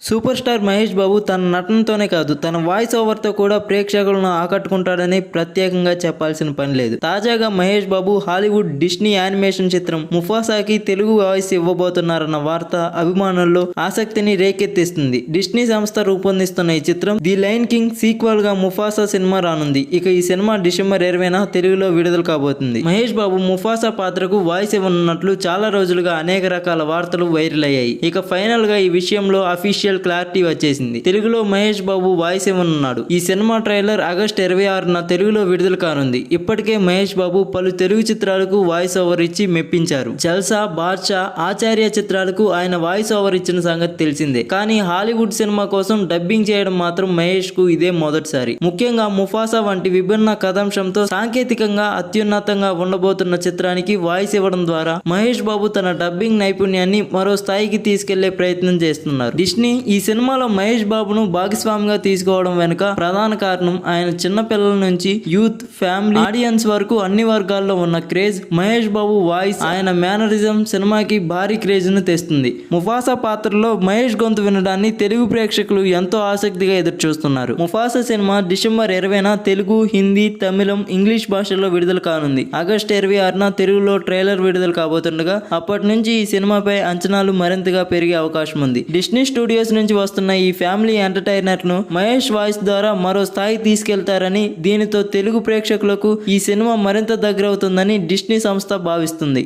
Super star Mahesh Babu తన నటనతోనే కాదు తన వాయిస్ ఓవర్తో కూడా ప్రేక్షకులను ఆకట్టుకుంటాడని ప్రత్యేకంగా చెప్పాల్సిన పని లేదు. తాజాగా Mahesh Babu Hollywood Disney animation చిత్రం ముఫాసాకి తెలుగు వాయిస్ ఇవ్వబోతున్నారన్న వార్త అభిమానుల్లో ఆసక్తిని రేకెత్తిస్తుంది. డిస్నీ సంస్థ రూపొందిస్తున్న ఈ చిత్రం ది లయన్ కింగ్ సీక్వెల్ గా ముఫాసా సినిమా రానుంది. ఇక ఈ సినిమా డిసెంబర్ 20న తెలుగులో విడుదల కాబోతుంది. మహేష్ బాబు ముఫాసా పాత్రకు వాయిస్ ఇవ్వనున్నట్లు చాలా రోజులుగా అనేక రకాల వార్తలు వైరల్ అయ్యాయి. ఇక ఫైనల్ గా ఈ విషయంలో అఫీషియల్ క్లారిటీ వచ్చేసింది. తెలుగులో మహేష్ బాబు వాయిస్ ఇవ్వనున్నాడు. ఈ సినిమా ట్రైలర్ ఆగస్టు 26న తెలుగులో విడుదల కానుంది. ఇప్పటికే మహేష్ బాబు పలు తెలుగు చిత్రాలకు వాయిస్ ఓవర్ ఇచ్చి మెప్పించారు. జల్సా, బాద్షా, ఆచార్య చిత్రాలకు ఆయన వాయిస్ ఓవర్ ఇచ్చిన సంగతి తెలిసిందే. కానీ హాలీవుడ్ సినిమా కోసం డబ్బింగ్ చేయడం మాత్రం మహేష్ కు ఇదే మొదటిసారి. ముఖ్యంగా ముఫాసా వంటి విభిన్న కథాంశంతో సాంకేతికంగా అత్యున్నతంగా ఉండబోతున్న చిత్రానికి వాయిస్ ఇవ్వడం ద్వారా మహేష్ బాబు తన డబ్బింగ్ నైపుణ్యాన్ని మరో స్థాయికి తీసుకెళ్లే ప్రయత్నం చేస్తున్నారు. డిస్నీ ఈ సినిమాలో మహేష్ బాబును భాగస్వామిగా తీసుకోవడం వెనుక ప్రధాన కారణం ఆయన చిన్న పిల్లల నుంచి యూత్, ఫ్యామిలీ, ఆడియన్స్ వరకు అన్ని వర్గాల్లో ఉన్న క్రేజ్. మహేష్ బాబు వాయిస్, ఆయన మేనరిజం సినిమాకి భారీ క్రేజ్ ను తెస్తుంది. ముఫాసా పాత్రలో మహేష్ గొంతు వినడాన్ని తెలుగు ప్రేక్షకులు ఎంతో ఆసక్తిగా ఎదురు చూస్తున్నారు. ముఫాసా సినిమా డిసెంబర్ 20న తెలుగు, హిందీ, తమిళం, ఇంగ్లీష్ భాషల్లో విడుదల కానుంది. ఆగస్టు 26న తెలుగులో ట్రైలర్ విడుదల కాబోతుండగా అప్పటి నుంచి ఈ సినిమాపై అంచనాలు మరింతగా పెరిగే అవకాశం ఉంది. డిస్నీ స్టూడియోస్ నుంచి వస్తున్న ఈ ఫ్యామిలీ ఎంటర్టైనర్ ను మహేష్ వాయిస్ ద్వారా మరో స్థాయి తీసుకెళ్తారని, దీనితో తెలుగు ప్రేక్షకులకు ఈ సినిమా మరింత దగ్గరవుతుందని డిస్నీ సంస్థ భావిస్తుంది.